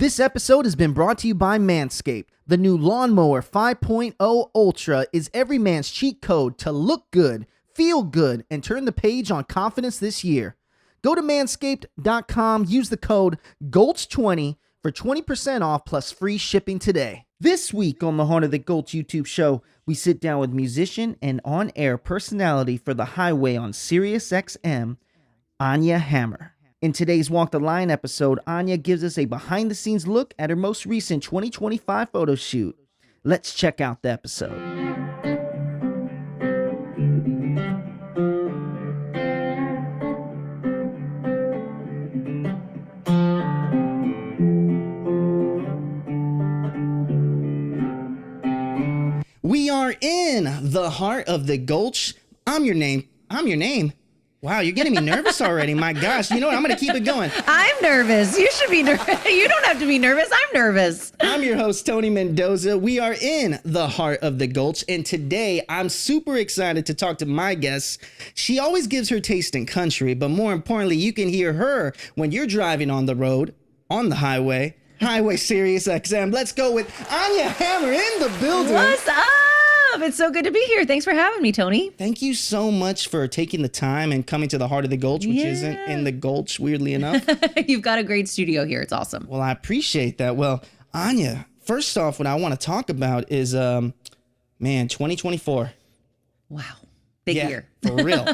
This episode has been brought to you by MANSCAPED. The new Lawnmower 5.0 Ultra is every man's cheat code to look good, feel good, and turn the page on confidence this year. Go to manscaped.com, use the code GOLTS20 for 20% off plus free shipping today. This week on the Heart of the Gulch YouTube show, we sit down with musician and on-air personality for The Highway on SiriusXM, Ania Hammar. In today's Walk the Line episode, Ania gives us a behind-the-scenes look at her most recent 2025 photo shoot. Let's check out the episode. We are in the heart of the Gulch. I'm your name. Wow, you're getting me nervous already. My gosh. You know what? I'm going to keep it going. I'm nervous. You should be nervous. You don't have to be nervous. I'm nervous. I'm your host, Tony Mendoza. We are in the heart of the Gulch. And today, I'm super excited to talk to my guest. She always gives her taste in country, but more importantly, you can hear her when you're driving on the road, on the highway, SiriusXM. Let's go with Ania Hammar in the building. What's up? It's so good to be here. Thanks for having me, Tony. Thank you so much for taking the time and coming to the heart of the Gulch, which isn't in the Gulch, weirdly enough. You've got a great studio here. It's awesome. Well, I appreciate that. Well, Ania, first off, what I want to talk about is, 2024. Wow. Big year. For real.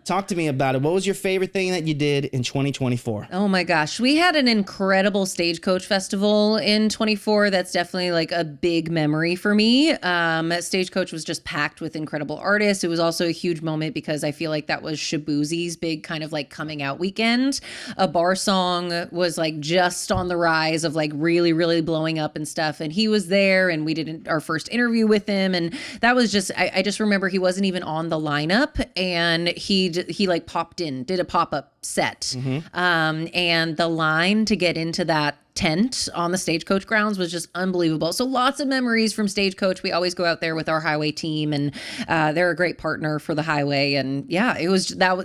Talk to me about it. What was your favorite thing that you did in 2024? Oh my gosh. We had an incredible Stagecoach Festival in 24. That's definitely like a big memory for me. Stagecoach was just packed with incredible artists. It was also a huge moment because I feel like that was Shaboozie's big kind of like coming out weekend. A bar song was like just on the rise of like really, really blowing up and stuff. And he was there and we did our first interview with him. And that was just, I just remember he wasn't even on the lineup. And he like popped in, did a pop-up set. And the line to get into that tent on the Stagecoach grounds was just unbelievable. So lots of memories from Stagecoach. We always go out there with our Highway team and they're a great partner for the Highway. And yeah,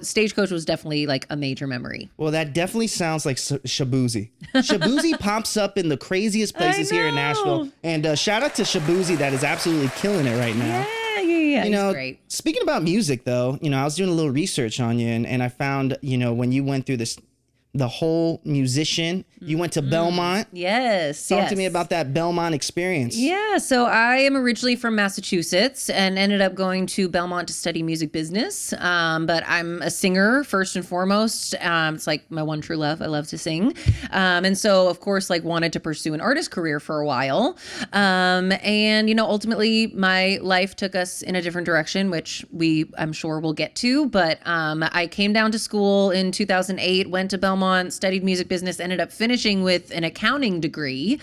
Stagecoach was definitely like a major memory. Well, that definitely sounds like Shaboozie. Shaboozie pops up in the craziest places here in Nashville. And shout out to Shaboozie that is absolutely killing it right now. Yeah, you know, great. Speaking about music, though, I was doing a little research on you, and I found, when you went through the whole musician, you went to Belmont. Yes. Talk to me about that Belmont experience. Yeah. So I am originally from Massachusetts and ended up going to Belmont to study music business. But I'm a singer first and foremost. It's like my one true love. I love to sing. And so, of course, like wanted to pursue an artist career for a while. And, ultimately my life took us in a different direction, which I'm sure we'll get to. But I came down to school in 2008, went to Belmont, studied music business, ended up finishing with an accounting degree,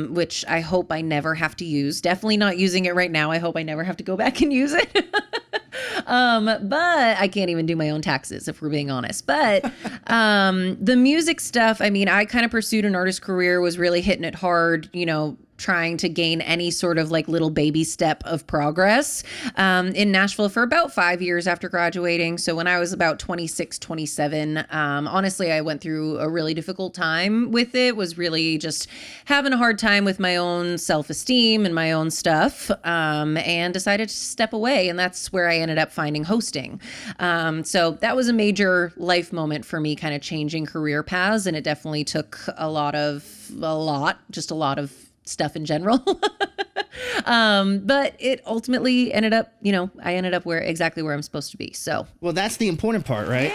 which I hope I never have to use. Definitely not using it right now. I hope I never have to go back and use it. But I can't even do my own taxes if we're being honest. But the music stuff, I kind of pursued an artist career, was really hitting it hard, trying to gain any sort of like little baby step of progress in Nashville for about 5 years after graduating. So when I was about 26, 27, honestly, I went through a really difficult time with it, was really just having a hard time with my own self-esteem and my own stuff, and decided to step away. And that's where I ended up finding hosting. So that was a major life moment for me, kind of changing career paths. And it definitely took a lot of stuff in general. But it ultimately ended up, I ended up exactly where I'm supposed to be. So, well, that's the important part, right?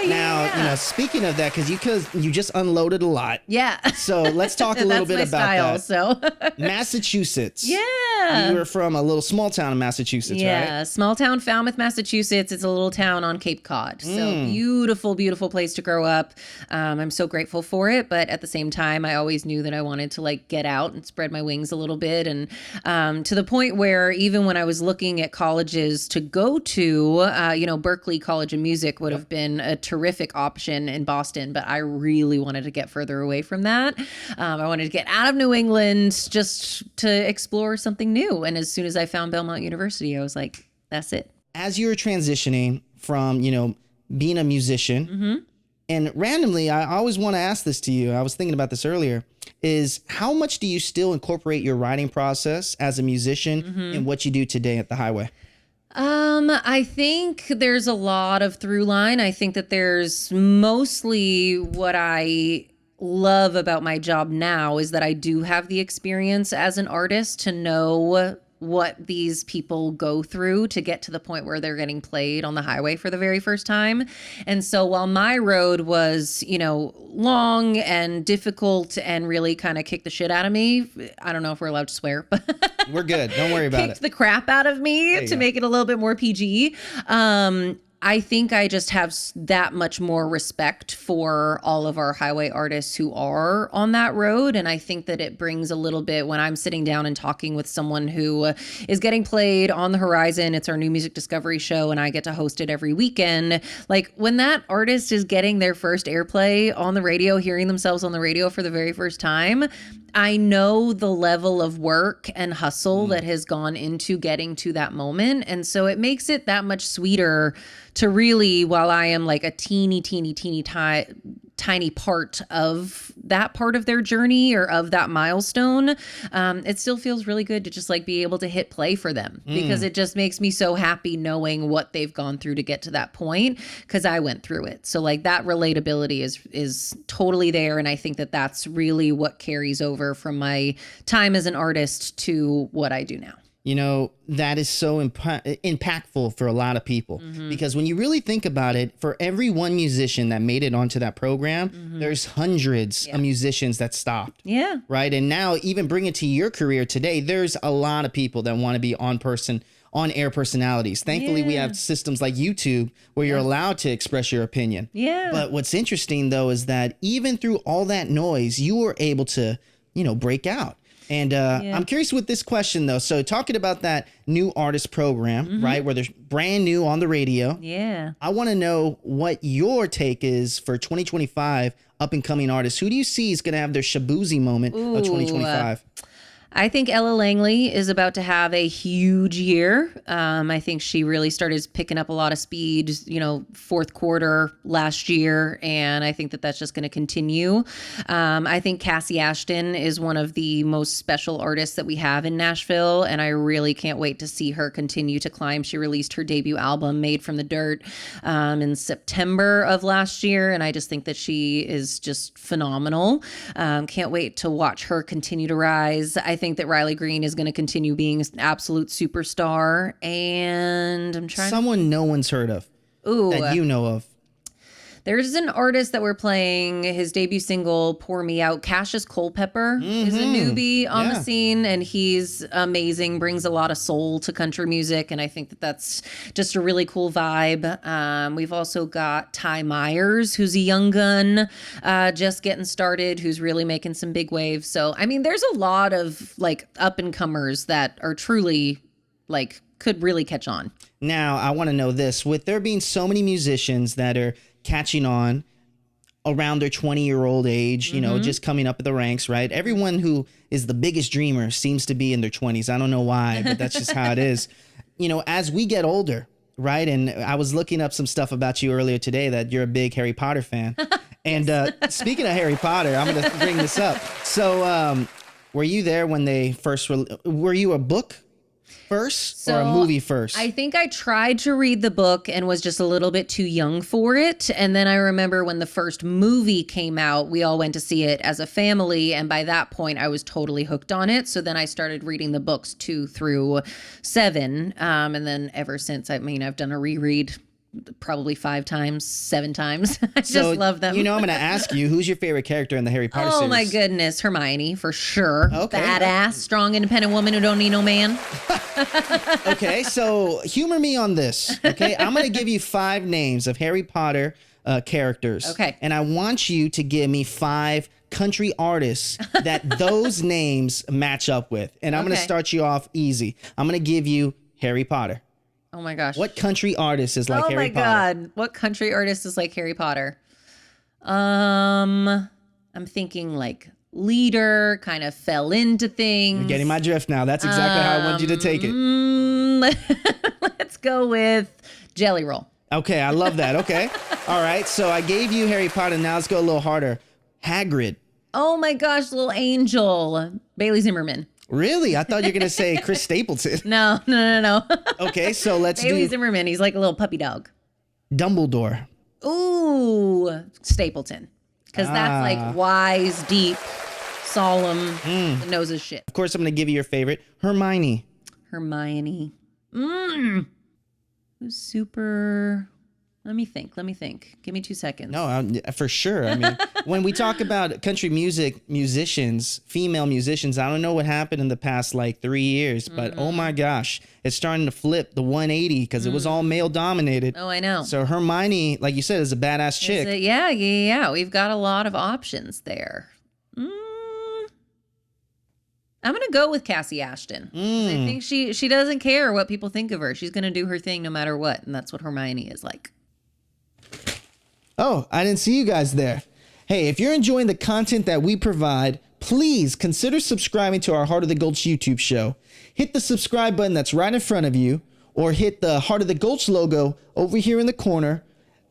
Now, speaking of that, because you just unloaded a lot. Yeah. So let's talk a little bit about that. So Massachusetts. Yeah. You were from a little small town in Massachusetts, right? Yeah, small town, Falmouth, Massachusetts. It's a little town on Cape Cod. So beautiful, beautiful place to grow up. I'm so grateful for it. But at the same time, I always knew that I wanted to like get out and spread my wings a little bit. And to the point where even when I was looking at colleges to go to, Berkeley College of Music would have been a terrific option in Boston, but I really wanted to get further away from that. I wanted to get out of New England just to explore something new. And as soon as I found Belmont University, I was like, that's it. As you were transitioning from, being a musician And randomly, I always want to ask this to you. I was thinking about this earlier, is how much do you still incorporate your writing process as a musician in what you do today at the Highway? I think there's a lot of through line. I think that there's mostly what I love about my job now is that I do have the experience as an artist to know what these people go through to get to the point where they're getting played on the highway for the very first time. And so while my road was, long and difficult and really kind of kicked the shit out of me, I don't know if we're allowed to swear, but we're good. Don't worry about it. Kicked the crap out of me to make it a little bit more PG. I think I just have that much more respect for all of our highway artists who are on that road. And I think that it brings a little bit when I'm sitting down and talking with someone who is getting played on the horizon. It's our new music discovery show and I get to host it every weekend. Like when that artist is getting their first airplay on the radio, hearing themselves on the radio for the very first time, I know the level of work and hustle that has gone into getting to that moment. And so it makes it that much sweeter to really, while I am like a teeny tiny part of that part of their journey or of that milestone, it still feels really good to just like be able to hit play for them because it just makes me so happy knowing what they've gone through to get to that point because I went through it. So like that relatability is totally there. And I think that that's really what carries over from my time as an artist to what I do now. That is so impactful for a lot of people because when you really think about it, for every one musician that made it onto that program, there's hundreds of musicians that stopped. Yeah. Right. And now even bring it to your career today, there's a lot of people that want to be on-air personalities. Thankfully, we have systems like YouTube where you're allowed to express your opinion. Yeah. But what's interesting, though, is that even through all that noise, you were able to, break out. And I'm curious with this question, though. So talking about that new artist program, right, where they're brand new on the radio. Yeah. I want to know what your take is for 2025 up and coming artists. Who do you see is going to have their Shabuzi moment of 2025? I think Ella Langley is about to have a huge year. I think she really started picking up a lot of speed, fourth quarter last year. And I think that that's just going to continue. I think Kassi Ashton is one of the most special artists that we have in Nashville. And I really can't wait to see her continue to climb. She released her debut album, Made from the Dirt, in September of last year. And I just think that she is just phenomenal. Can't wait to watch her continue to rise. I think that Riley Green is going to continue being an absolute superstar. And I'm trying someone no one's heard of that you know of. There's an artist that we're playing his debut single, Pour Me Out. Kash's Culpepper is a newbie on the scene, and he's amazing, brings a lot of soul to country music, and I think that that's just a really cool vibe. We've also got Ty Myers, who's a young gun, just getting started, who's really making some big waves. So, I mean, there's a lot of, like, up-and-comers that are truly, like, could really catch on. Now, I want to know this. With there being so many musicians that are catching on around their 20-year-old age, just coming up in the ranks, right? Everyone who is the biggest dreamer seems to be in their 20s. I don't know why, but that's just how it is. As we get older, right? And I was looking up some stuff about you earlier today that you're a big Harry Potter fan. And speaking of Harry Potter, I'm going to bring this up. So were you there when they first were you a book first or a movie first? I think I tried to read the book and was just a little bit too young for it. And then I remember when the first movie came out, we all went to see it as a family. And by that point, I was totally hooked on it. So then I started reading the books 2 through 7. And then ever since, I've done a reread probably 5 times, 7 times. I just love them. I'm going to ask you, who's your favorite character in the Harry Potter series? Oh my goodness, Hermione, for sure. Okay. Badass, strong, independent woman who don't need no man. Okay, so humor me on this, okay? I'm going to give you 5 names of Harry Potter characters. Okay. And I want you to give me 5 country artists that those names match up with. And I'm going to start you off easy. I'm going to give you Harry Potter. Oh my gosh. What country artist is like Harry Potter? Oh my God. What country artist is like Harry Potter? I'm thinking like leader, kind of fell into things. You're getting my drift now. That's exactly how I wanted you to take it. Let's go with Jelly Roll. Okay, I love that. Okay. All right, so I gave you Harry Potter. Now let's go a little harder. Hagrid. Oh my gosh, little angel. Bailey Zimmerman. Really? I thought you were going to say Chris Stapleton. No. Okay, so let's Bailey do Zimmerman. He's like a little puppy dog. Dumbledore. Ooh, Stapleton. Because that's like wise, deep, solemn, knows his shit. Of course, I'm going to give you your favorite. Hermione. Who's super... Let me think. Give me 2 seconds. No, for sure. I mean, when we talk about country musicians, female musicians, I don't know what happened in the past like 3 years, but oh my gosh, it's starting to flip the 180 because it was all male dominated. Oh, I know. So Hermione, like you said, is a badass chick. Yeah. We've got a lot of options there. I'm going to go with Kassi Ashton. I think she doesn't care what people think of her. She's going to do her thing no matter what. And that's what Hermione is like. Oh, I didn't see you guys there. Hey, if you're enjoying the content that we provide, please consider subscribing to our Heart of the Gulch YouTube show. Hit the subscribe button that's right in front of you, or hit the Heart of the Gulch logo over here in the corner.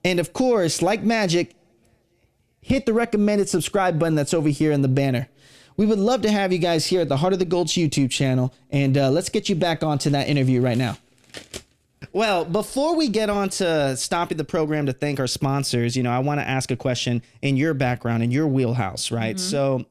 And of course, like magic, hit the recommended subscribe button that's over here in the banner. We would love to have you guys here at the Heart of the Gulch YouTube channel, and let's get you back onto that interview right now. Well, before we get on to stopping the program to thank our sponsors, I want to ask a question in your background, in your wheelhouse, right? So,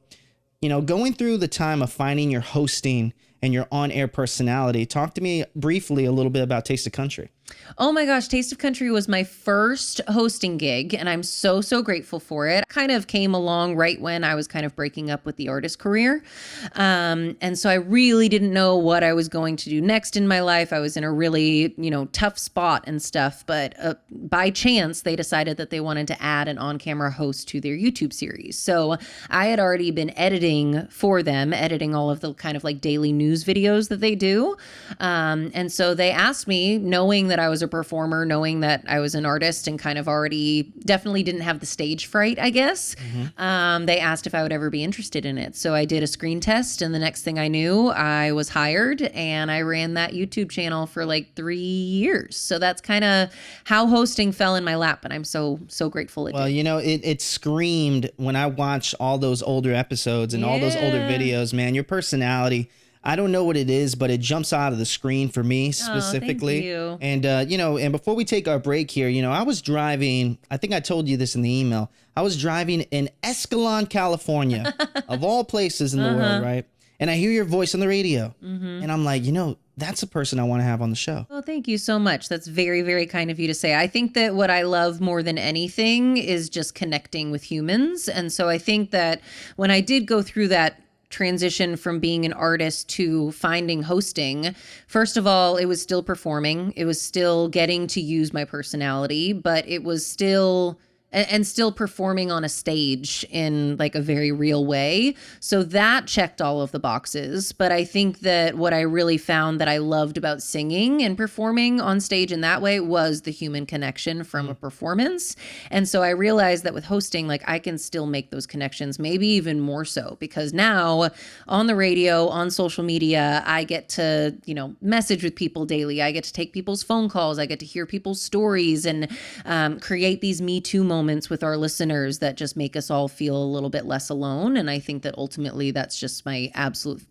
going through the time of finding your hosting and your on-air personality, talk to me briefly a little bit about Taste of Country. Oh my gosh, Taste of Country was my first hosting gig, and I'm so grateful for it. Kind of came along right when I was kind of breaking up with the artist career. And so I really didn't know what I was going to do next in my life. I was in a really, tough spot and stuff, but by chance, they decided that they wanted to add an on-camera host to their YouTube series. So I had already been editing for them, editing all of the kind of like daily news videos that they do. And so they asked me, knowing that I was a performer, knowing that I was an artist and kind of already definitely didn't have the stage fright, I guess. They asked if I would ever be interested in it. So I did a screen test, and the next thing I knew, I was hired, and I ran that YouTube channel for like 3 years. So that's kind of how hosting fell in my lap, and I'm so grateful it did. It screamed when I watched all those older episodes and all those older videos, man, your personality, I don't know what it is, but it jumps out of the screen for me specifically. Thank you. And, and before we take our break here, I was driving, I think I told you this in the email, I was driving in Escalon, California, of all places in the world, right? And I hear your voice on the radio. And I'm like, that's a person I want to have on the show. Well, thank you so much. That's very, very kind of you to say. I think that what I love more than anything is just connecting with humans. And so I think that when I did go through that transition from being an artist to finding hosting, first of all, it was still performing. It was still getting to use my personality, but it was still performing on a stage in like a very real way. So that checked all of the boxes. But I think that what I really found that I loved about singing and performing on stage in that way was the human connection from a performance. And so I realized that with hosting, like I can still make those connections, maybe even more so, because now on the radio, on social media, I get to, message with people daily. I get to take people's phone calls. I get to hear people's stories and create these Me Too moments with our listeners that just make us all feel a little bit less alone. And I think that ultimately that's just my absolute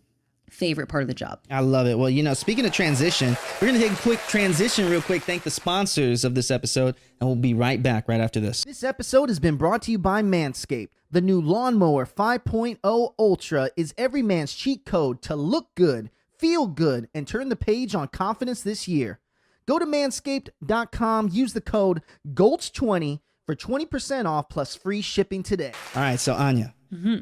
favorite part of the job. I love it. Well, speaking of transition, we're going to take a quick transition real quick. Thank the sponsors of this episode, and we'll be right back right after this. This episode has been brought to you by MANSCAPED. The new Lawnmower 5.0 Ultra is every man's cheat code to look good, feel good, and turn the page on confidence this year. Go to manscaped.com, use the code GOLTS20 for 20% off plus free shipping today. All right, so Ania,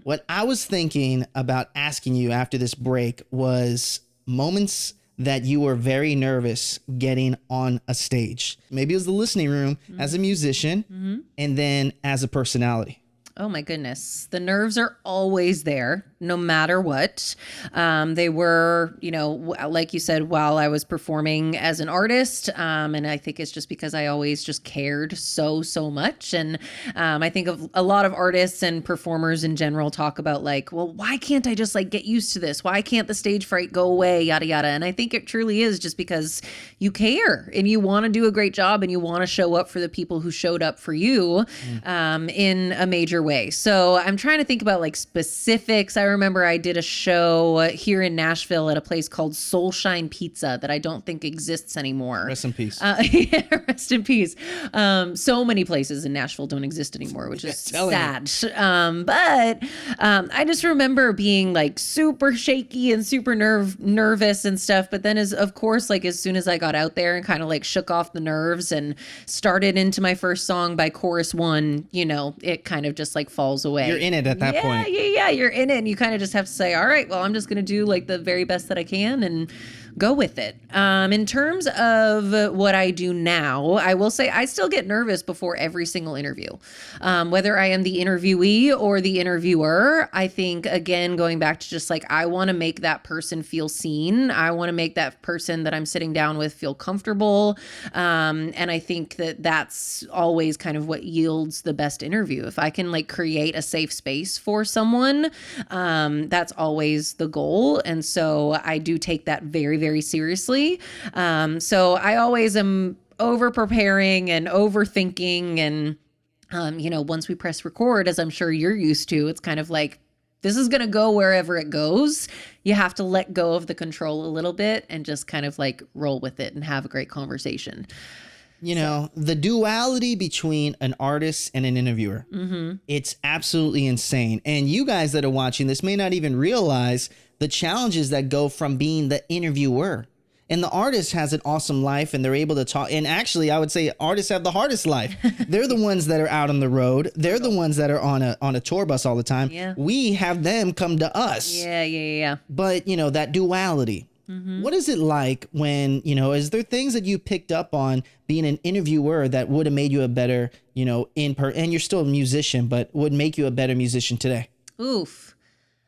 what I was thinking about asking you after this break was moments that you were very nervous getting on a stage. Maybe it was the listening room as a musician and then as a personality. Oh my goodness. The nerves are always there. no matter what. They were, like you said, while I was performing as an artist. And I think it's just because I always just cared so much. And I think of a lot of artists and performers in general talk about like, well, why can't I just like get used to this? Why can't the stage fright go away? Yada, yada. And I think it truly is just because you care and you want to do a great job and you want to show up for the people who showed up for you in a major way. So I'm trying to think about like specifics. I remember I did a show here in Nashville at a place called Soulshine Pizza that I don't think exists anymore. Rest in peace. Yeah, rest in peace. So many places in Nashville don't exist anymore, which is sad. But I just remember being like super shaky and super nervous and stuff. But then as soon as I got out there and kind of like shook off the nerves and started into my first song by chorus 1, it kind of just like falls away. You're in it at that point. Yeah, you're in it. And you kind of just have to say, all right, well, I'm just going to do like the very best that I can and go with it. In terms of what I do now, I will say I still get nervous before every single interview. Whether I am the interviewee or the interviewer, I think, again, going back to just like, I want to make that person feel seen. I want to make that person that I'm sitting down with feel comfortable. And I think that that's always kind of what yields the best interview. If I can like create a safe space for someone, that's always the goal. And so I do take that very, very seriously. So I always am over preparing and overthinking. And, once we press record, as I'm sure you're used to, it's kind of like, this is going to go wherever it goes. You have to let go of the control a little bit and just kind of like roll with it and have a great conversation. The duality between an artist and an interviewer, it's absolutely insane. And you guys that are watching this may not even realize the challenges that go from being the interviewer. And the artist has an awesome life and they're able to talk. And actually, I would say artists have the hardest life. They're the ones that are out on the road. They're the ones that are on a tour bus all the time. Yeah. We have them come to us. Yeah. But, that duality. What is it like when, is there things that you picked up on being an interviewer that would have made you a better, and you're still a musician, but would make you a better musician today? Oof.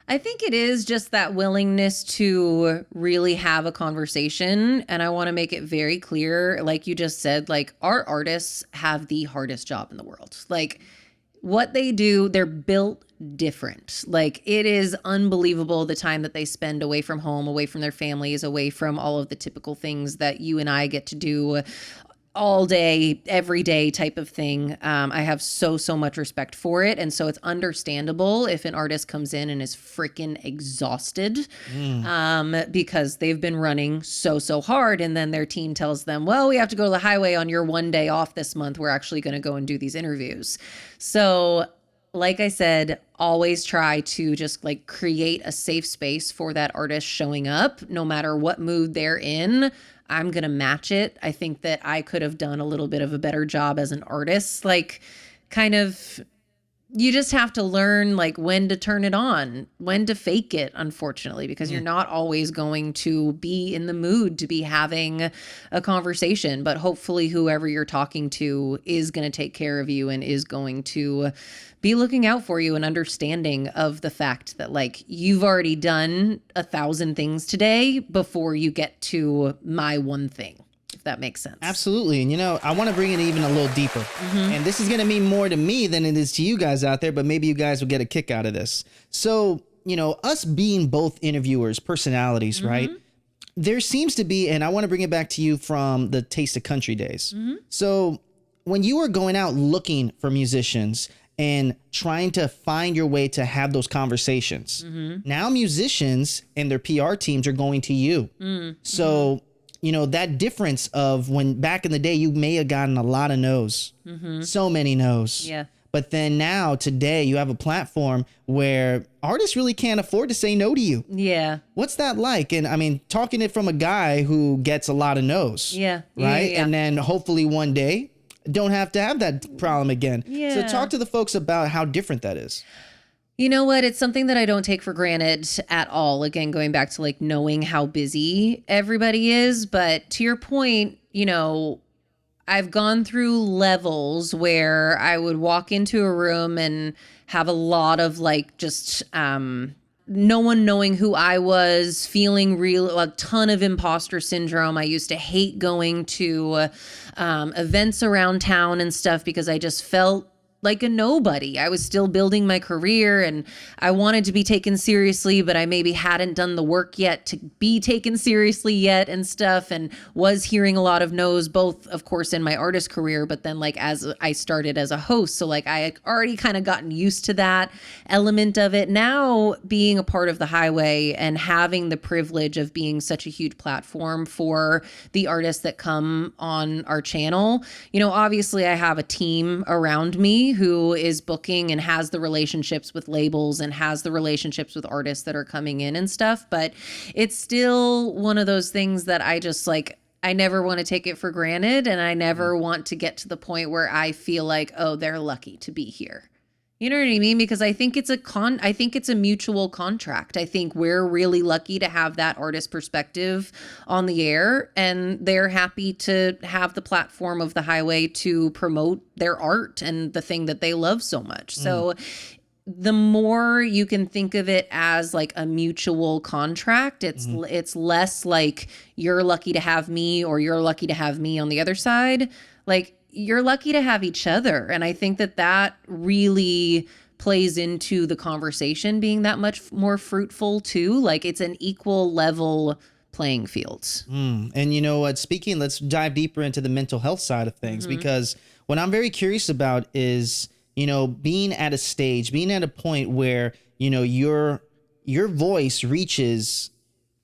I think it is just that willingness to really have a conversation. And I want to make it very clear, like you just said, like our artists have the hardest job in the world. Like what they do, they're built different. Like it is unbelievable the time that they spend away from home, away from their families, away from all of the typical things that you and I get to do all day, every day type of thing. I have so much respect for it. And so it's understandable if an artist comes in and is freaking exhausted because they've been running so hard. And then their team tells them, well, we have to go to the highway on your one day off this month. We're actually going to go and do these interviews. So like I said, always try to just like create a safe space for that artist showing up, no matter what mood they're in. I'm going to match it. I think that I could have done a little bit of a better job as an artist. Like kind of, you just have to learn like when to turn it on, when to fake it, unfortunately, because you're not always going to be in the mood to be having a conversation. But hopefully whoever you're talking to is going to take care of you and is going to be looking out for you and understanding of the fact that like you've already done 1,000 things today before you get to my one thing, if that makes sense. Absolutely. And I want to bring it even a little deeper. And this is going to mean more to me than it is to you guys out there, but maybe you guys will get a kick out of this. So, us being both interviewers, personalities, right? There seems to be, and I want to bring it back to you from the Taste of Country days. So when you were going out looking for musicians and trying to find your way to have those conversations, now musicians and their PR teams are going to you. So, that difference of when back in the day, you may have gotten a lot of no's, so many no's. Yeah. But then now today you have a platform where artists really can't afford to say no to you. Yeah. What's that like? And I mean, talking it from a guy who gets a lot of no's. Yeah. Right. Yeah. And then hopefully one day don't have to have that problem again. Yeah. So talk to the folks about how different that is. You know what? It's something that I don't take for granted at all. Again, going back to like knowing how busy everybody is. But to your point, I've gone through levels where I would walk into a room and have a lot of like just no one knowing who I was, feeling a ton of imposter syndrome. I used to hate going to events around town and stuff because I just felt like a nobody. I was still building my career and I wanted to be taken seriously, but I maybe hadn't done the work yet to be taken seriously yet and stuff, and was hearing a lot of no's, both of course in my artist career, but then like as I started as a host. So like I had already kind of gotten used to that element of it. Now being a part of the Highway and having the privilege of being such a huge platform for the artists that come on our channel, obviously I have a team around me who is booking and has the relationships with labels and has the relationships with artists that are coming in and stuff. But it's still one of those things that I just like, I never want to take it for granted. And I never want to get to the point where I feel like, oh, they're lucky to be here. You know what I mean? Because I think it's a mutual contract. I think we're really lucky to have that artist perspective on the air, and they're happy to have the platform of the Highway to promote their art and the thing that they love so much. So the more you can think of it as like a mutual contract, it's less like you're lucky to have me or you're lucky to have me on the other side. Like, you're lucky to have each other. And I think that really plays into the conversation being that much more fruitful too. Like, it's an equal level playing field. And you know what, let's dive deeper into the mental health side of things, because what I'm very curious about is, being at a stage, being at a point where, your voice reaches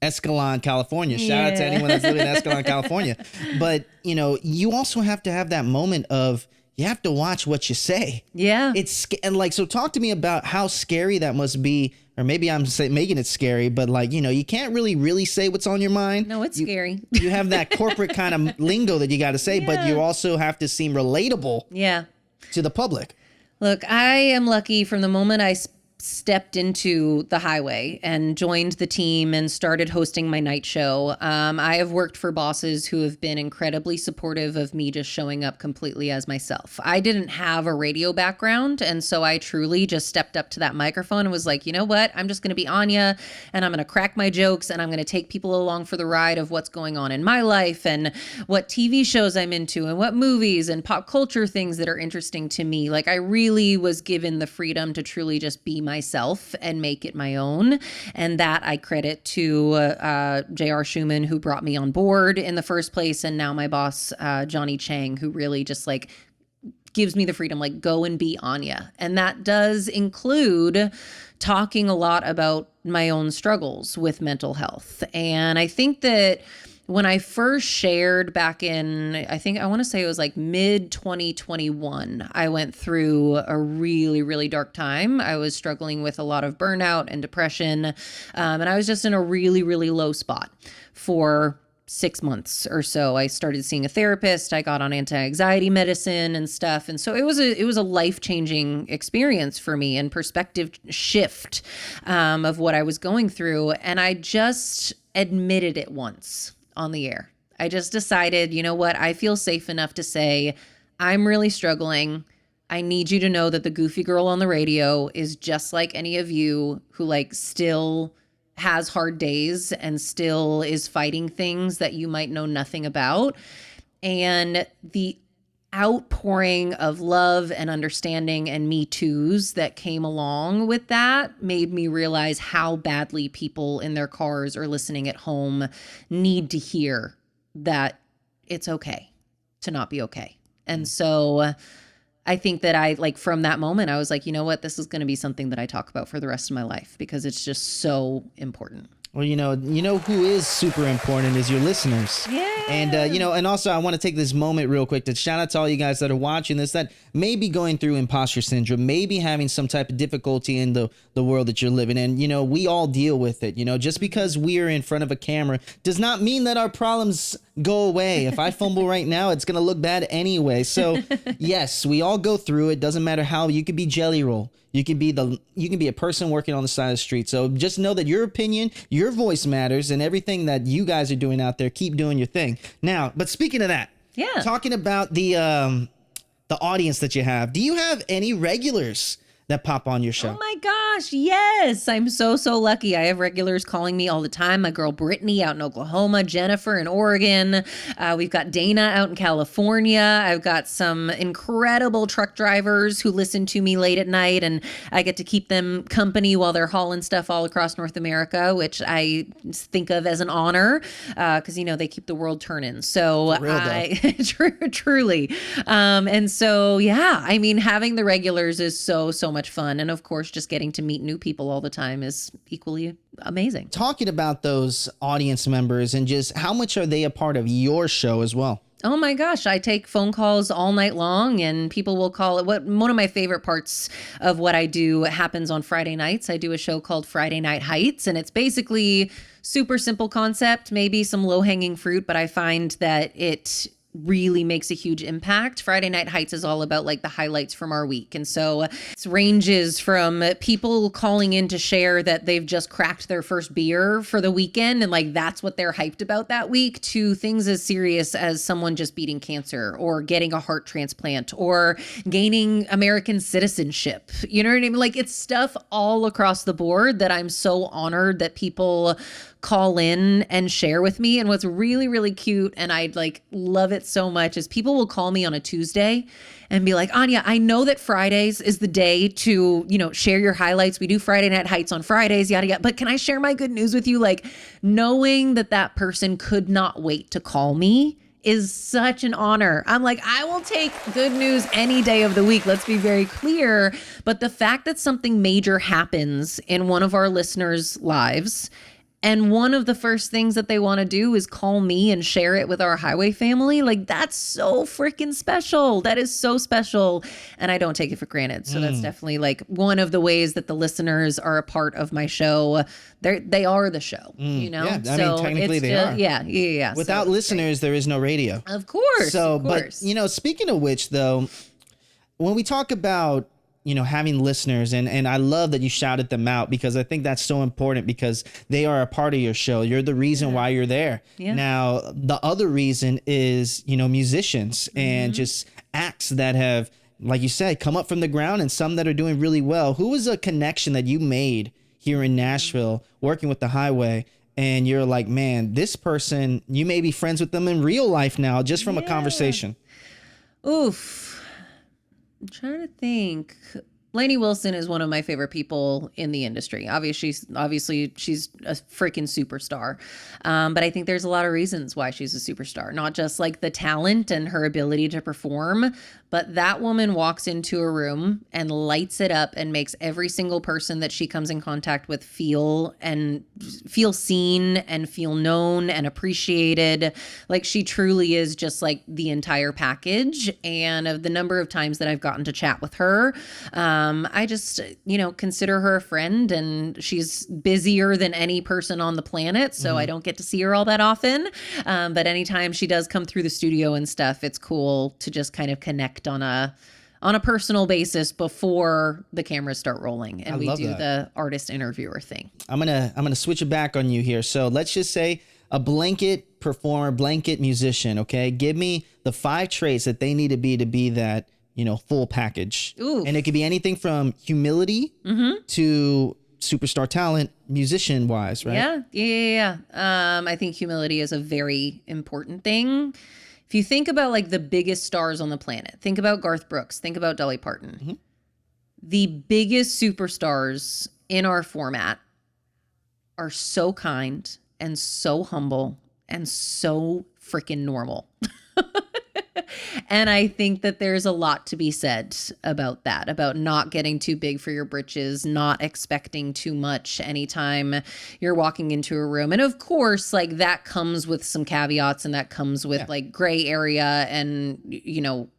Escalon, California. Shout out to anyone that's living in Escalon, California. But, you also have to have that moment of, you have to watch what you say. Yeah. So talk to me about how scary that must be. Or maybe I'm making it scary, but like, you can't really say what's on your mind. No, it's scary. You have that corporate kind of lingo that you got to say, but you also have to seem relatable to the public. Look, I am lucky from the moment I stepped into the Highway and joined the team and started hosting my night show. I have worked for bosses who have been incredibly supportive of me just showing up completely as myself. I didn't have a radio background, and so I truly just stepped up to that microphone and was like, you know what? I'm just going to be Ania, and I'm going to crack my jokes, and I'm going to take people along for the ride of what's going on in my life and what TV shows I'm into and what movies and pop culture things that are interesting to me. Like, I really was given the freedom to truly just be myself and make it my own. And that I credit to J.R. Schumann, who brought me on board in the first place. And now my boss, Johnny Chang, who really just like gives me the freedom, like, go and be Ania. And that does include talking a lot about my own struggles with mental health. And I think that when I first shared back in, I want to say it was like mid 2021, I went through a really, really dark time. I was struggling with a lot of burnout and depression. And I was just in a really, really low spot for 6 months or so. I started seeing a therapist. I got on anti-anxiety medicine and stuff. And so it was a life-changing experience for me and perspective shift of what I was going through. And I just admitted it once on the air. I just decided, you know what? I feel safe enough to say, I'm really struggling. I need you to know that the goofy girl on the radio is just like any of you who like still has hard days and still is fighting things that you might know nothing about. And the outpouring of love and understanding and Me Too's that came along with that made me realize how badly people in their cars or listening at home need to hear that it's okay to not be okay. And so I think that from that moment, I was like, you know what, this is going to be something that I talk about for the rest of my life because it's just so important. Well, you know who is super important is your listeners. Yeah. And, and also I want to take this moment real quick to shout out to all you guys that are watching this that may be going through imposter syndrome, maybe having some type of difficulty in the world that you're living in. We all deal with it. Just because we're in front of a camera does not mean that our problems go away. If I fumble right now, it's going to look bad anyway. So, yes, we all go through it. Doesn't matter how. You could be Jelly Roll. You can be a person working on the side of the street. So just know that your opinion, your voice matters, and everything that you guys are doing out there, keep doing your thing. Now, but speaking of that, talking about the audience that you have, do you have any regulars that pop on your show? Oh my gosh, yes. I'm so lucky. I have regulars calling me all the time. My girl Brittany out in Oklahoma, Jennifer in Oregon. We've got Dana out in California. I've got some incredible truck drivers who listen to me late at night, and I get to keep them company while they're hauling stuff all across North America, which I think of as an honor because, they keep the world turning. So truly. And so, yeah, I mean, having the regulars is so much fun. And of course, just getting to meet new people all the time is equally amazing. Talking about those audience members and just how much are they a part of your show as well? Oh my gosh, I take phone calls all night long, and people will call it. One of my favorite parts of what I do happens on Friday nights. I do a show called Friday Night Heights, and it's basically super simple concept, maybe some low-hanging fruit, but I find that it really makes a huge impact. Friday Night Heights is all about like the highlights from our week. And so it ranges from people calling in to share that they've just cracked their first beer for the weekend and like that's what they're hyped about that week, to things as serious as someone just beating cancer or getting a heart transplant or gaining American citizenship. You know what I mean? Like, it's stuff all across the board that I'm so honored that people call in and share with me. And what's really, really cute, and I like love it so much, is people will call me on a Tuesday and be like, Ania, I know that Fridays is the day to, share your highlights. We do Friday Night Heights on Fridays, yada, yada. But can I share my good news with you? Like, knowing that person could not wait to call me is such an honor. I'm like, I will take good news any day of the week. Let's be very clear. But the fact that something major happens in one of our listeners' lives, and one of the first things that they want to do is call me and share it with our Highway family, like, that's so freaking special. That is so special. And I don't take it for granted. So that's definitely like one of the ways that the listeners are a part of my show. They are the show, Yeah, I mean, technically they are. Yeah. Without listeners, there is no radio. Of course. But, speaking of which, though, when we talk about having listeners, and I love that you shouted them out, because I think that's so important, because they are a part of your show. You're the reason why you're there. Yeah. Now, the other reason is, musicians and just acts that have, like you said, come up from the ground, and some that are doing really well. Who was a connection that you made here in Nashville working with the Highway, and you're like, man, this person, you may be friends with them in real life now just from a conversation? Oof. I'm trying to think. Lainey Wilson is one of my favorite people in the industry. Obviously, she's a freaking superstar. But I think there's a lot of reasons why she's a superstar, not just like the talent and her ability to perform, but that woman walks into a room and lights it up and makes every single person that she comes in contact with feel seen and feel known and appreciated. Like, she truly is just like the entire package. And of the number of times that I've gotten to chat with her, I just, consider her a friend, and she's busier than any person on the planet. So I don't get to see her all that often. But anytime she does come through the studio and stuff, it's cool to just kind of connect on a personal basis before the cameras start rolling and we do the artist interviewer thing. I'm gonna switch it back on you here. So let's just say a blanket performer, blanket musician. Okay, give me the 5 traits that they need to be that full package. Ooh. And it could be anything from humility to superstar talent, musician wise, right? Yeah. I think humility is a very important thing. If you think about like the biggest stars on the planet, think about Garth Brooks, think about Dolly Parton. The biggest superstars in our format are so kind and so humble and so freaking normal. And I think that there's a lot to be said about that, about not getting too big for your britches, not expecting too much anytime you're walking into a room. And of course, like, that comes with some caveats, and that comes with like gray area. And,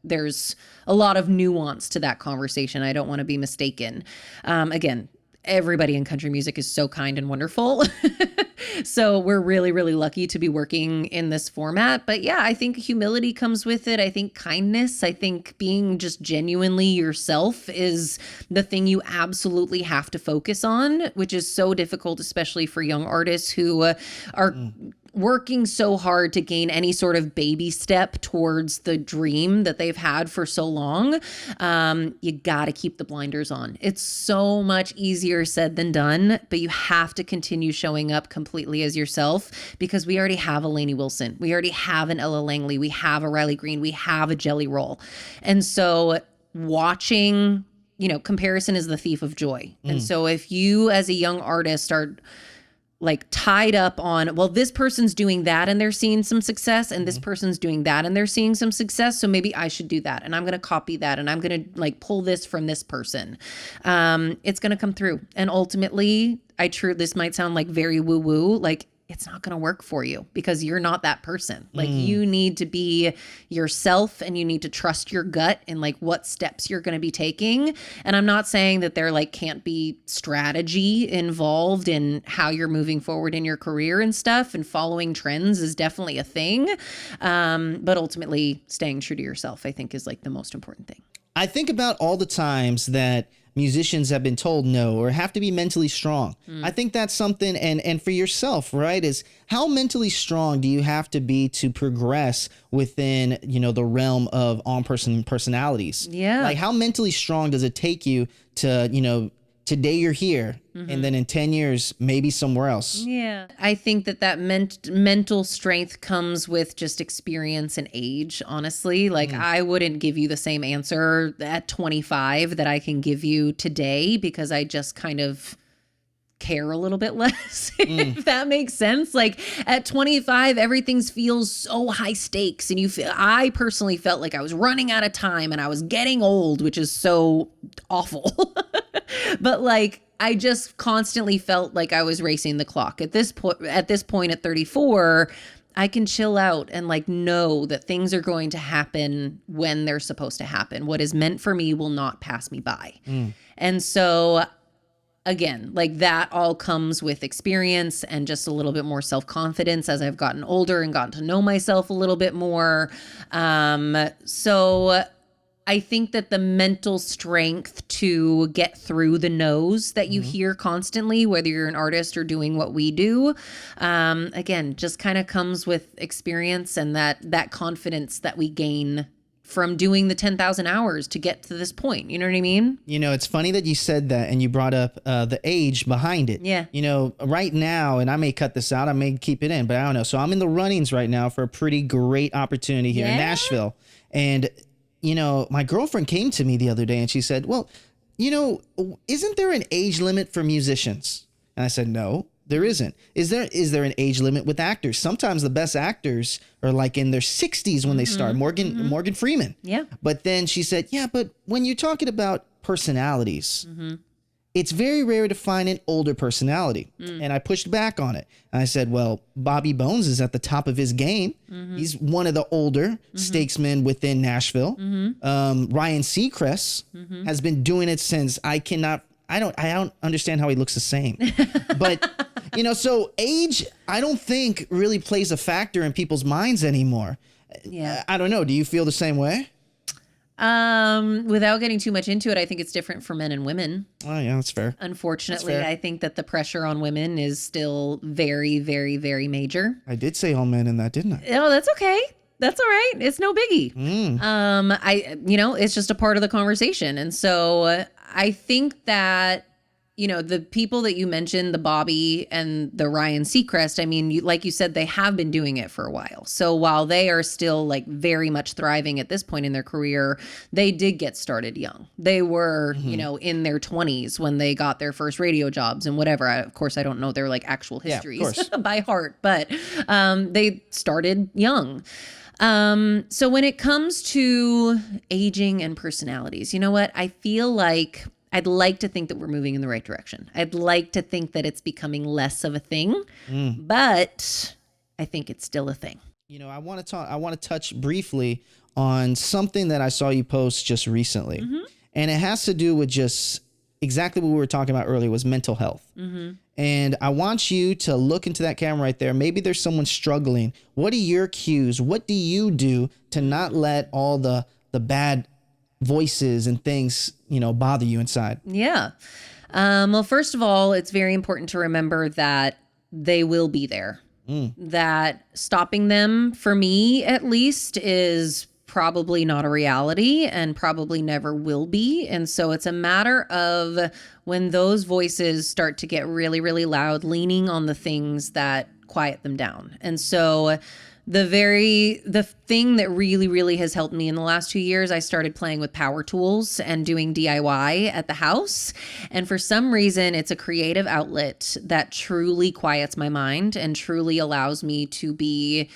there's a lot of nuance to that conversation. I don't want to be mistaken. Again, everybody in country music is so kind and wonderful. So we're really, really lucky to be working in this format. But yeah, I think humility comes with it. I think kindness, I think being just genuinely yourself is the thing you absolutely have to focus on, which is so difficult, especially for young artists who are working so hard to gain any sort of baby step towards the dream that they've had for so long. You got to keep the blinders on. It's so much easier said than done, but you have to continue showing up completely as yourself, because we already have a Lainey Wilson. We already have an Ella Langley. We have a Riley Green. We have a Jelly Roll. And so watching, comparison is the thief of joy. And so if you as a young artist are like tied up on, well, this person's doing that and they're seeing some success, and this person's doing that and they're seeing some success, so maybe I should do that, and I'm going to copy that, and I'm going to like pull this from this person. It's going to come through. And ultimately, this might sound like very woo woo, like it's not going to work for you because you're not that person. Like you need to be yourself, and you need to trust your gut in like what steps you're going to be taking. And I'm not saying that there like can't be strategy involved in how you're moving forward in your career and stuff, and following trends is definitely a thing. But ultimately staying true to yourself, I think, is like the most important thing. I think about all the times that musicians have been told no or have to be mentally strong. I think that's something, and for yourself, right, is how mentally strong do you have to be to progress within, the realm of on-person personalities? Yeah. Like how mentally strong does it take you to, today you're here and then in 10 years, maybe somewhere else? Yeah. I think that mental strength comes with just experience and age, honestly. Like I wouldn't give you the same answer at 25 that I can give you today, because I just kind of care a little bit less, if that makes sense. Like at 25, everything feels so high stakes, and I personally felt like I was running out of time and I was getting old, which is so awful. But like, I just constantly felt like I was racing the clock. At this point at 34, I can chill out and like know that things are going to happen when they're supposed to happen. What is meant for me will not pass me by. And so again, like that all comes with experience and just a little bit more self-confidence as I've gotten older and gotten to know myself a little bit more. So I think that the mental strength to get through the no's that you hear constantly, whether you're an artist or doing what we do, again, just kind of comes with experience and that confidence that we gain from doing the 10,000 hours to get to this point. You know what I mean? It's funny that you said that and you brought up the age behind it. Yeah. Right now, and I may cut this out, I may keep it in, but I don't know. So I'm in the runnings right now for a pretty great opportunity here in Nashville. And my girlfriend came to me the other day and she said, well, isn't there an age limit for musicians? And I said, no, there isn't. Is there an age limit with actors? Sometimes the best actors are like in their 60s when they start. Morgan Freeman. Yeah. But then she said, yeah, but when you're talking about personalities, it's very rare to find an older personality. And I pushed back on it. And I said, well, Bobby Bones is at the top of his game. He's one of the older stakesmen within Nashville. Ryan Seacrest has been doing it since I don't understand how he looks the same. But, so age, I don't think really plays a factor in people's minds anymore. Yeah. I don't know. Do you feel the same way? Without getting too much into it, I think it's different for men and women. Oh yeah, that's fair. Unfortunately, that's fair. I think that the pressure on women is still very, very, very major. I did say all men in that, didn't I? Oh, that's okay. That's all right. It's no biggie. It's just a part of the conversation. And so I think that, the people that you mentioned, the Bobby and the Ryan Seacrest, I mean, like you said, they have been doing it for a while. So while they are still like very much thriving at this point in their career, they did get started young. They were, in their 20s when they got their first radio jobs and whatever. Of course, I don't know their like actual histories by heart, but they started young. So when it comes to aging and personalities, you know what? I feel like I'd like to think that we're moving in the right direction. I'd like to think that it's becoming less of a thing, but I think it's still a thing. I want to touch briefly on something that I saw you post just recently. And it has to do with just exactly what we were talking about earlier was mental health. And I want you to look into that camera right there. Maybe there's someone struggling. What are your cues? What do you do to not let all the bad voices and things, bother you inside? Yeah. Well, first of all, it's very important to remember that they will be there. That stopping them, for me at least, is probably not a reality and probably never will be. And so it's a matter of when those voices start to get really, really loud, leaning on the things that quiet them down. And so the thing that really, really has helped me in the last 2 years, I started playing with power tools and doing DIY at the house. And for some reason, it's a creative outlet that truly quiets my mind and truly allows me to be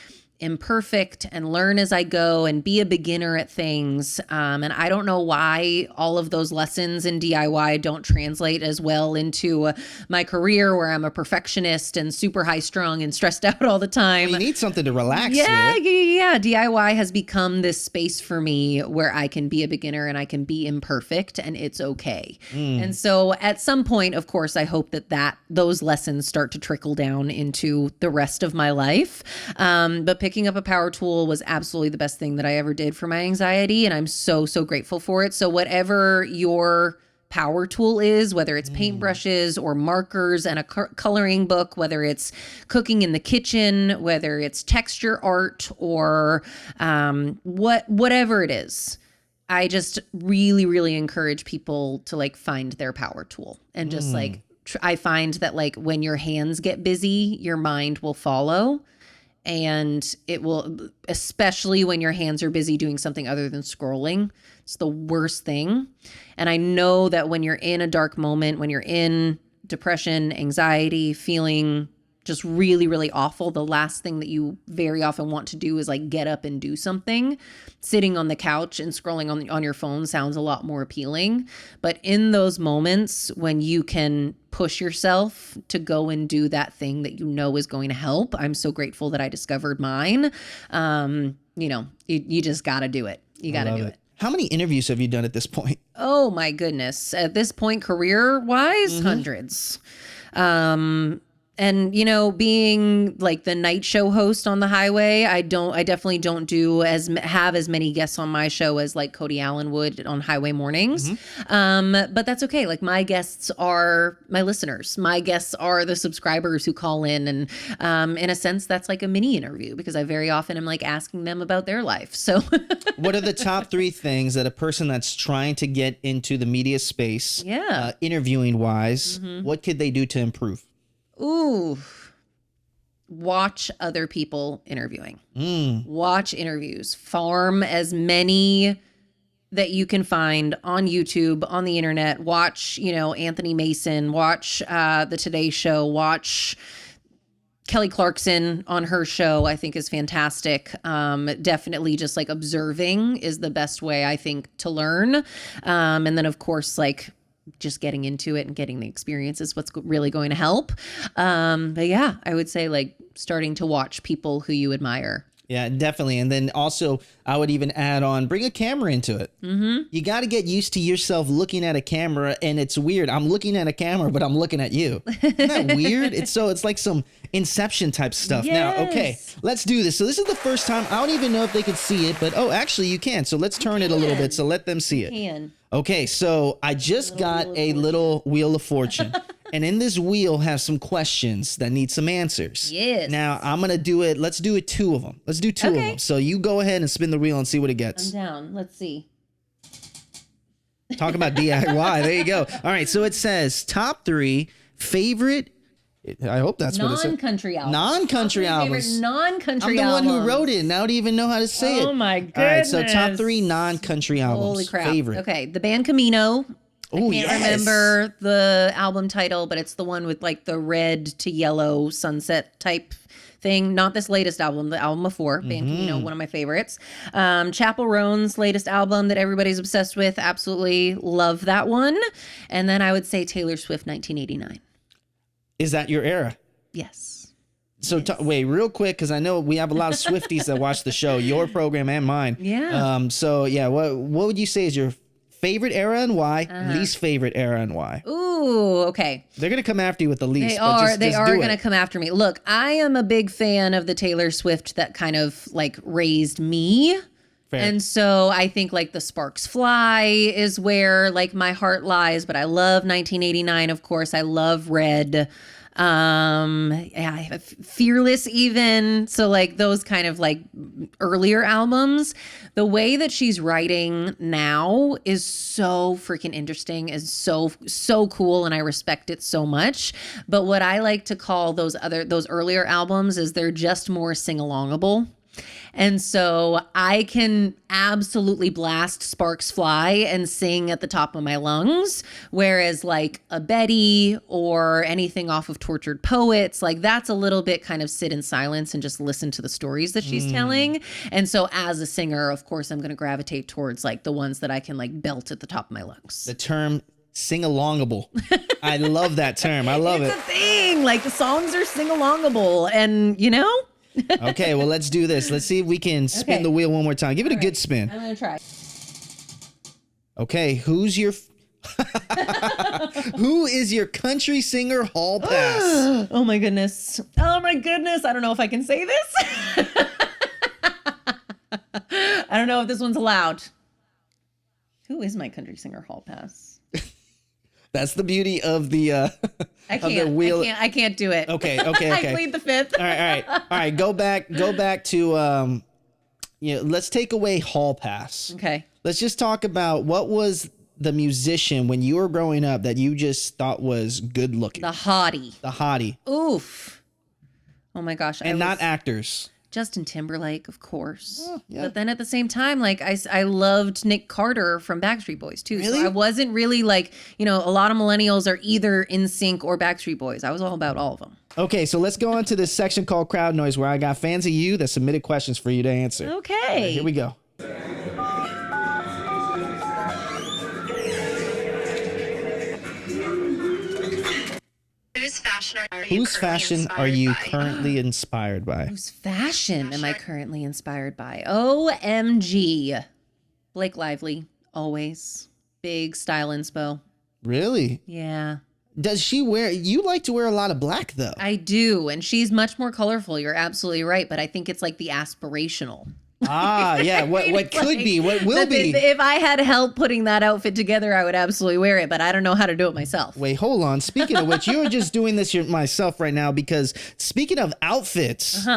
imperfect and learn as I go and be a beginner at things. And I don't know why all of those lessons in DIY don't translate as well into my career, where I'm a perfectionist and super high strung and stressed out all the time. Well, you need something to relax with. Yeah. DIY has become this space for me where I can be a beginner and I can be imperfect and it's okay. And so at some point, of course, I hope that those lessons start to trickle down into the rest of my life. But picking up a power tool was absolutely the best thing that I ever did for my anxiety. And I'm so, so grateful for it. So whatever your power tool is, whether it's paintbrushes or markers and a coloring book, whether it's cooking in the kitchen, whether it's texture art or whatever it is, I just really, really encourage people to like find their power tool and just like, I find that like when your hands get busy, your mind will follow. And it will, especially when your hands are busy doing something other than scrolling. It's the worst thing. And I know that when you're in a dark moment, when you're in depression, anxiety, feeling just really, really awful, the last thing that you very often want to do is like get up and do something. Sitting on the couch and scrolling on your phone sounds a lot more appealing. But in those moments when you can push yourself to go and do that thing that you know is going to help, I'm so grateful that I discovered mine. You just got to do it. You got to do it. How many interviews have you done at this point? Oh my goodness. At this point, career-wise, hundreds. And, being like the night show host on the highway, I definitely don't have as many guests on my show as like Cody Allen would on Highway Mornings. But that's okay. Like my guests are my listeners. My guests are the subscribers who call in. And in a sense, that's like a mini interview because I very often am like asking them about their life. So what are the top 3 things that a person that's trying to get into the media space, interviewing wise, what could they do to improve? Ooh, watch other people interviewing. Watch interviews. Farm as many that you can find on YouTube, on the internet. Watch, Anthony Mason. Watch the Today Show. Watch Kelly Clarkson on her show, I think is fantastic. Definitely just like observing is the best way, I think, to learn. And then, of course, like just getting into it and getting the experience is what's really going to help. But yeah, I would say like starting to watch people who you admire. Yeah, definitely. And then also I would even add on, bring a camera into it. You got to get used to yourself looking at a camera. And it's weird. I'm looking at a camera, but I'm looking at you. Isn't that weird? It's like some Inception type stuff. Yes. Now, okay, let's do this. So this is the first time. I don't even know if they could see it, but actually you can. So let's turn it a little bit. So let them see it. You can. Okay, so I just got a little Wheel of Fortune. And in this wheel have some questions that need some answers. Yes. Now, I'm going to do it. Let's do it 2 of them. Let's do 2 of them. So you go ahead and spin the wheel and see what it gets. I'm down. Let's see. Talk about DIY. There you go. All right, so it says top 3 favorite. I hope that's what it says. Non-country albums. Non-country albums. Non-country I'm the albums. one who wrote it. Now I don't even know how to say it. Oh my goodness. All right, so top 3 non-country albums. Holy crap. Favorite. Okay, the band Camino. I can't remember the album title, but it's the one with like the red to yellow sunset type thing. Not this latest album, the album before. Band Camino, one of my favorites. Chappell Roan's latest album that everybody's obsessed with. Absolutely love that one. And then I would say Taylor Swift, 1989. Is that your era? Yes. So wait, real quick, because I know we have a lot of Swifties that watch the show, your program and mine. Yeah. So yeah, what would you say is your favorite era and why, least favorite era and why. Ooh, okay. They're going to come after you with the least. They are going to come after me. Look, I am a big fan of the Taylor Swift that kind of like raised me. Fair. And so I think like the Sparks Fly is where like my heart lies, but I love 1989, of course. I love Red. Fearless even. So like those kind of like earlier albums, the way that she's writing now is so freaking interesting, is so cool, and I respect it so much. But what I like to call those earlier albums is they're just more sing-alongable. And so I can absolutely blast Sparks Fly and sing at the top of my lungs, whereas like a Betty or anything off of Tortured Poets, like that's a little bit kind of sit in silence and just listen to the stories that she's telling. And so as a singer, of course, I'm going to gravitate towards like the ones that I can like belt at the top of my lungs. The term sing-alongable. I love that term. I love it's a thing. Like the songs are sing-alongable, and you know? Okay, well, let's do this. Let's see if we can spin the wheel one more time. Give it a good spin. I'm going to try. Okay, who is your country singer hall pass? Oh my goodness. I don't know if I can say this. I don't know if this one's allowed. Who is my country singer hall pass? That's the beauty of the I can't do it. Okay. I plead the fifth. All right. Go back to let's take away hall pass. Okay. Let's just talk about what was the musician when you were growing up that you just thought was good looking. The hottie. Oof. Oh my gosh. And not actors. Justin Timberlake, of course. Oh, yeah. But then at the same time, like I loved Nick Carter from Backstreet Boys too. Really? So I wasn't really like, a lot of millennials are either NSYNC or Backstreet Boys. I was all about all of them. Okay, so let's go on to this section called Crowd Noise, where I got fans of you that submitted questions for you to answer. Okay. Right, here we go. Whose fashion are you currently inspired by? Whose fashion am I currently inspired by? OMG. Blake Lively, always. Big style inspo. Really? Yeah. Does she you like to wear a lot of black though? I do, and she's much more colorful. You're absolutely right, but I think it's like the aspirational. Yeah. What could be, what will be. If I had help putting that outfit together, I would absolutely wear it, but I don't know how to do it myself. Wait, hold on. Speaking of which, you're just doing this myself right now, because speaking of outfits,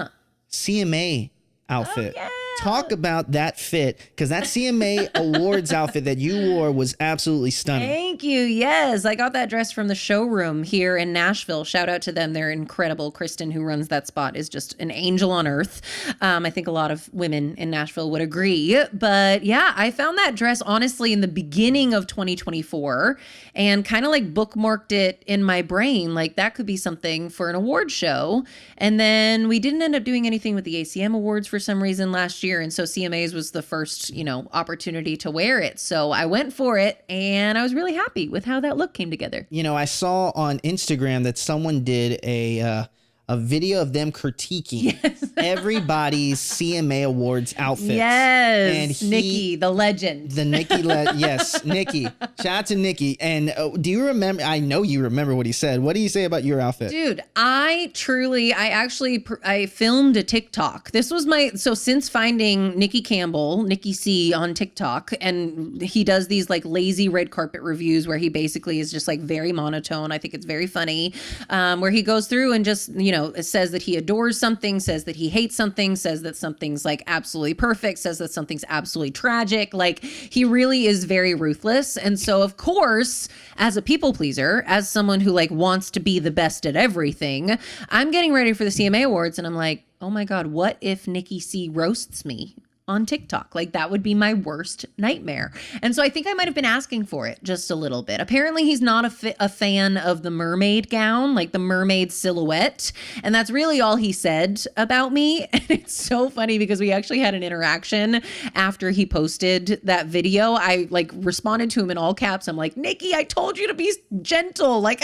CMA outfit. Oh, yeah. Talk about that fit, because that CMA Awards outfit that you wore was absolutely stunning. Thank you. Yes, I got that dress from the showroom here in Nashville. Shout out to them. They're incredible. Kristen, who runs that spot, is just an angel on earth. I think a lot of women in Nashville would agree. But yeah, I found that dress honestly in the beginning of 2024 and kind of like bookmarked it in my brain. Like that could be something for an award show. And then we didn't end up doing anything with the ACM Awards for some reason last year. And so CMA's was the first, opportunity to wear it. So I went for it and I was really happy with how that look came together. I saw on Instagram that someone did a video of them critiquing everybody's CMA Awards outfits. Yes, and Nikki, the legend. Yes, Nikki. Shout out to Nikki. And do you remember? I know you remember what he said. What do you say about your outfit? Dude, I filmed a TikTok. This was since finding Nikki Campbell, Nikki C on TikTok, and he does these like lazy red carpet reviews where he basically is just like very monotone. I think it's very funny, where he goes through and just, says that he adores something, says that he hates something, says that something's like absolutely perfect, says that something's absolutely tragic. Like he really is very ruthless. And so of course, as a people pleaser, as someone who like wants to be the best at everything, I'm getting ready for the CMA Awards and I'm like, oh my God, what if Nikki C roasts me on TikTok? Like that would be my worst nightmare. And so I think I might have been asking for it just a little bit. Apparently he's not a fan of the mermaid gown, like the mermaid silhouette. And that's really all he said about me. And it's so funny because we actually had an interaction after he posted that video. I like responded to him in all caps. I'm like, Nikki, I told you to be gentle. Like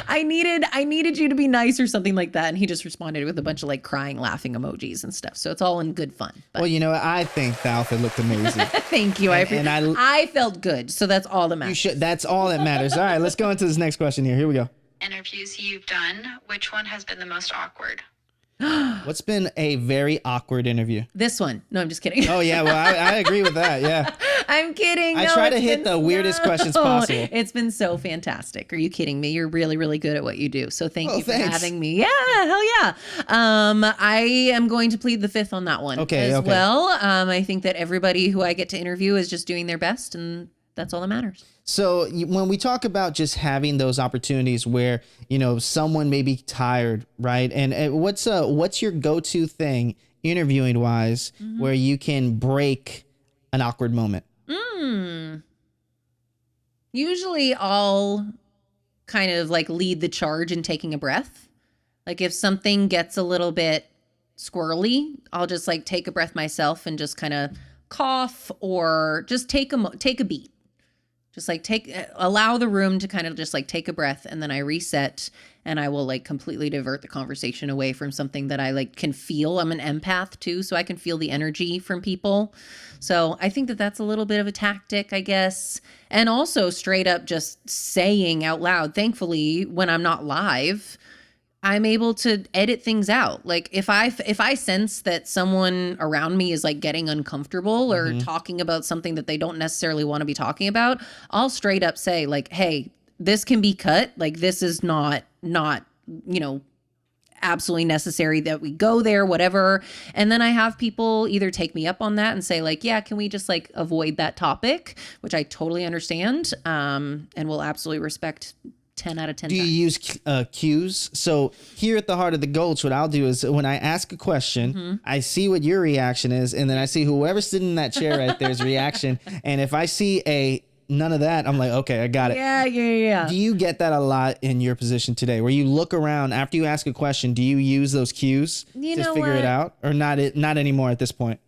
I needed you to be nice or something like that. And he just responded with a bunch of like crying, laughing emojis and stuff. So it's all in good fun. But. Well, I think the outfit looked amazing. Thank you. I felt good. So that's all that matters. That's all that matters. All right, let's go into this next question here. Here we go. Interviews you've done, which one has been the most awkward? What's been a very awkward interview? This one. No, I'm just kidding. Oh, yeah. Well, I agree with that. Yeah. I'm kidding. I try to hit the weirdest questions possible. It's been so fantastic. Are you kidding me? You're really, really good at what you do. So thank you for thanks. having me. Yeah, hell yeah. I am going to plead the fifth on that one as well. I think that everybody who I get to interview is just doing their best, and that's all that matters. So when we talk about just having those opportunities where, someone may be tired, right? And what's your go-to thing interviewing wise where you can break an awkward moment? Usually I'll kind of like lead the charge in taking a breath. Like if something gets a little bit squirrely, I'll just like take a breath myself and just kind of cough or just take a beat. Just like allow the room to kind of just like take a breath, and then I reset and I will like completely divert the conversation away from something that I like can feel. I'm an empath too, so I can feel the energy from people. So I think that that's a little bit of a tactic, I guess. And also straight up just saying out loud, thankfully, when I'm not live, I'm able to edit things out. Like if I sense that someone around me is like getting uncomfortable or talking about something that they don't necessarily want to be talking about, I'll straight up say like, hey, this can be cut. Like this is not, absolutely necessary that we go there, whatever. And then I have people either take me up on that and say like, yeah, can we just like avoid that topic, which I totally understand. And will absolutely respect 10 out of 10 Do you times. use cues? So here at the Heart of the Gulch, what I'll do is when I ask a question, I see what your reaction is, and then I see whoever's sitting in that chair right there's reaction. And if I see none of that, I'm like, okay, I got it. Yeah. Do you get that a lot in your position today, where you look around after you ask a question? Do you use those cues to figure it out, or not anymore at this point?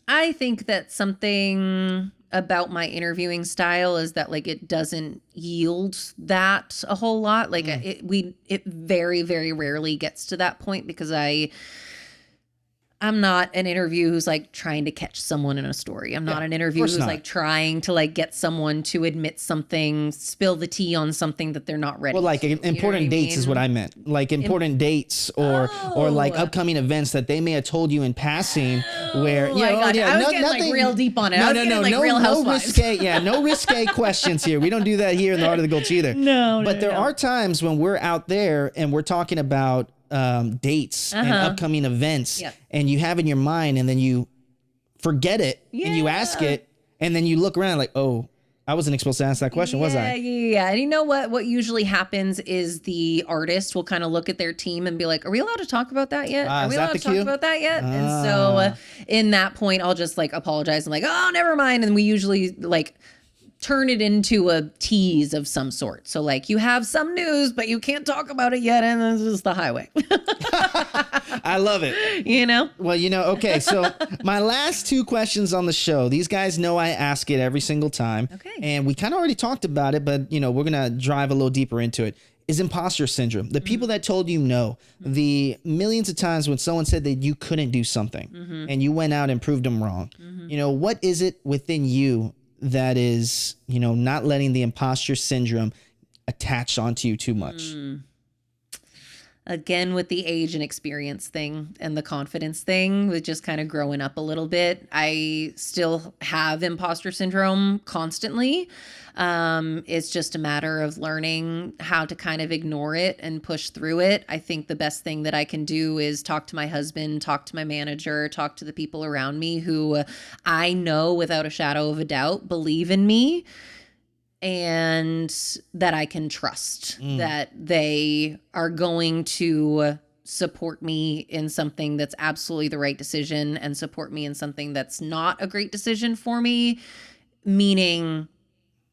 I think that something about my interviewing style is that like it doesn't yield that a whole lot. Like it very, very rarely gets to that point because I'm not an interview who's like trying to catch someone in a story. I'm not an interview who's like trying to like get someone to admit something, spill the tea on something that they're not ready. Well, like important dates is what I meant. Like important dates or like upcoming events that they may have told you in passing where, I was getting like real deep on it. No risque questions here. We don't do that here in the Heart of the Gulch either. But there are times when we're out there and we're talking about dates and upcoming events and you have in your mind and then you forget it and you ask it and then you look around like, oh, I wasn't supposed to ask that question, was I? Yeah. And you know what usually happens is the artist will kind of look at their team and be like, are we allowed to talk about that yet? Are we allowed to talk about that yet? And so in that point, I'll just like apologize and like, oh, never mind. And we usually like turn it into a tease of some sort. So like you have some news, but you can't talk about it yet. And this is the highway. I love it. Well, okay. So my last two questions on the show, these guys know I ask it every single time. Okay. And we kind of already talked about it, but we're going to drive a little deeper into it. Is imposter syndrome. The people that told you no, the millions of times when someone said that you couldn't do something and you went out and proved them wrong. What is it within you that is, not letting the imposter syndrome attach onto you too much? Again, with the age and experience thing and the confidence thing, with just kind of growing up a little bit, I still have imposter syndrome constantly. It's just a matter of learning how to kind of ignore it and push through it. I think the best thing that I can do is talk to my husband, talk to my manager, talk to the people around me who I know without a shadow of a doubt believe in me and that I can trust that they are going to support me in something that's absolutely the right decision and support me in something that's not a great decision for me, meaning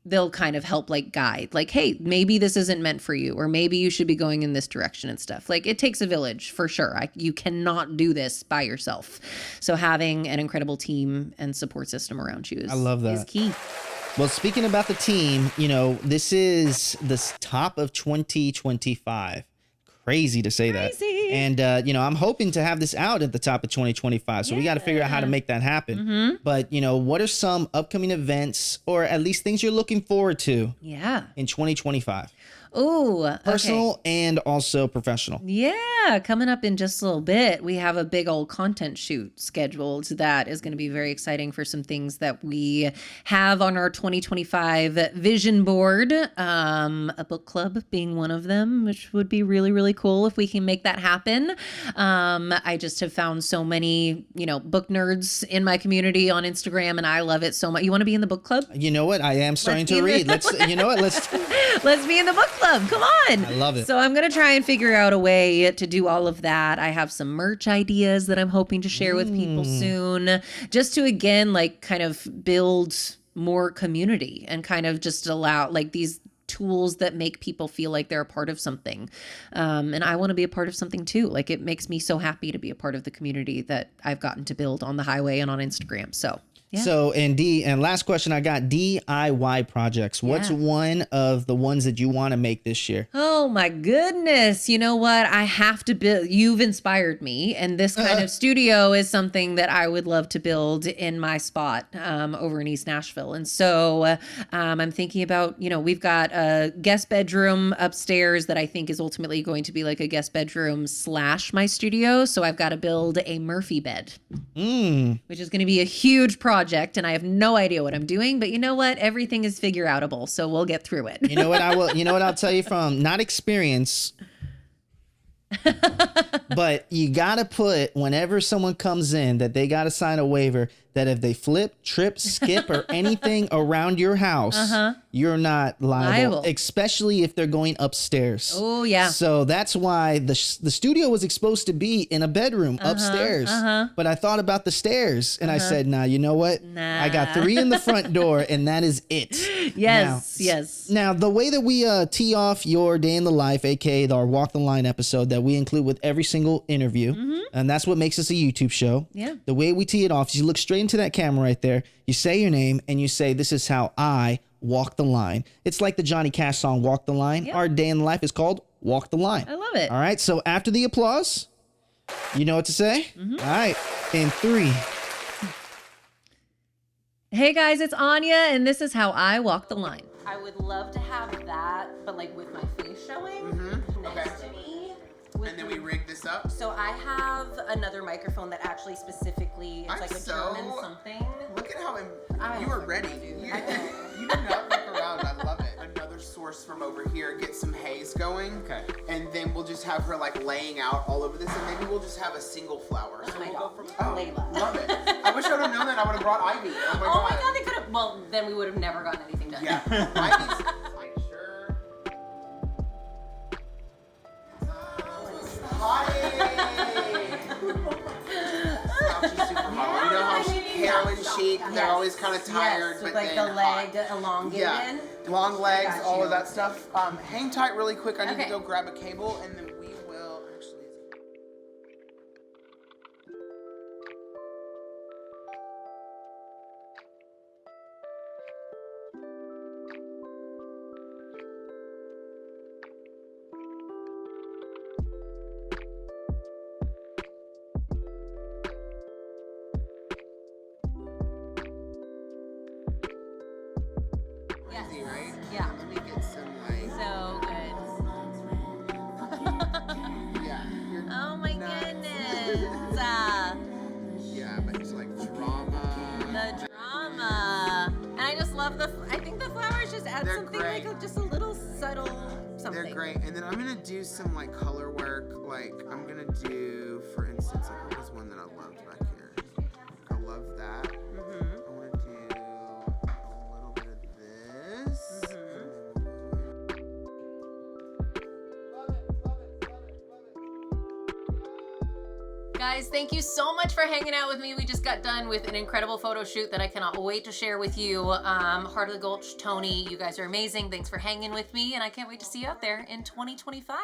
they'll kind of help like guide, like, hey, maybe this isn't meant for you, or maybe you should be going in this direction and stuff. Like it takes a village for sure. You cannot do this by yourself. So having an incredible team and support system around you is key. Well, speaking about the team, this is the top of 2025. crazy to say that. And, I'm hoping to have this out at the top of 2025. So we got to figure out how to make that happen. But, what are some upcoming events or at least things you're looking forward to in 2025? Oh, personal and also professional. Yeah, coming up in just a little bit, we have a big old content shoot scheduled that is going to be very exciting for some things that we have on our 2025 vision board. A book club being one of them, which would be really, really cool if we can make that happen. I just have found so many, book nerds in my community on Instagram, and I love it so much. You want to be in the book club? You know what? I am starting to read. Let's be in the book club. Come on. I love it. So I'm going to try and figure out a way to do all of that. I have some merch ideas that I'm hoping to share with people soon, just to, again, kind of build more community and kind of just allow these tools that make people feel like they're a part of something. And I want to be a part of something too. It makes me so happy to be a part of the community that I've gotten to build on the highway and on Instagram. So yeah. So, and last question, I got DIY projects. What's one of the ones that you want to make this year? Oh my goodness. You know what? I have to build. You've inspired me. And this kind of studio is something that I would love to build in my spot over in East Nashville. And so I'm thinking about, we've got a guest bedroom upstairs that I think is ultimately going to be like a guest bedroom / my studio. So I've got to build a Murphy bed, which is going to be a huge project. And I have no idea what I'm doing, but you know what? Everything is figure outable, so we'll get through it. You know what I'll tell you from not experience, but you gotta put whenever someone comes in that they gotta sign a waiver that if they flip, trip, skip, or anything around your house, you're not liable, especially if they're going upstairs. Oh, yeah. So that's why the studio was supposed to be in a bedroom upstairs. But I thought about the stairs, and I said, nah, you know what? Nah. I got 3 in the front door, and that is it. Yes. Now, the way that we tee off your day in the life, aka our Walk the Line episode that we include with every single interview, and that's what makes us a YouTube show. Yeah. The way we tee it off is you look straight into that camera right there, you say your name, and you say, this is how I walk the line. It's like the Johnny Cash song, Walk the Line. Yep. Our day in the life is called Walk the Line. I love it. All right, so after the applause, you know what to say? All right, in 3. Hey guys, it's Ania, and this is how I walk the line. I would love to have that, but with my face showing next to me. And then we rig this up. So I have another microphone that actually specifically, it's a German something. Look at how you were ready. You did not fuck around. I love it. Another source from over here, get some haze going. Okay. And then we'll just have her laying out all over this, and maybe we'll just have a single flower. So we'll go from Layla. Love it. I wish I would have known that. I would have brought Ivy. Oh my god, they could have. Well, then we would have never gotten anything done. Yeah. Ivy's sure. She's super hot. You know how heroin chic, they're always kind of tired, but then the leg hot. elongated. Yeah, long legs, all of that stuff. Hang tight really quick. I need to go grab a cable, and then we will actually. Easy, right? Yeah. Let me get some So good. yeah. Oh my goodness. Yeah, but it's drama. The drama. And I just love I think the flowers just add something great. just a little subtle something. They're great. And then I'm gonna do some color work. I'm gonna do, for instance, what was one that I loved back here? I love that. I wanna do a little bit of this. Guys, thank you so much for hanging out with me. We just got done with an incredible photo shoot that I cannot wait to share with you. Heart of the Gulch, Tony, you guys are amazing. Thanks for hanging with me, and I can't wait to see you out there in 2025.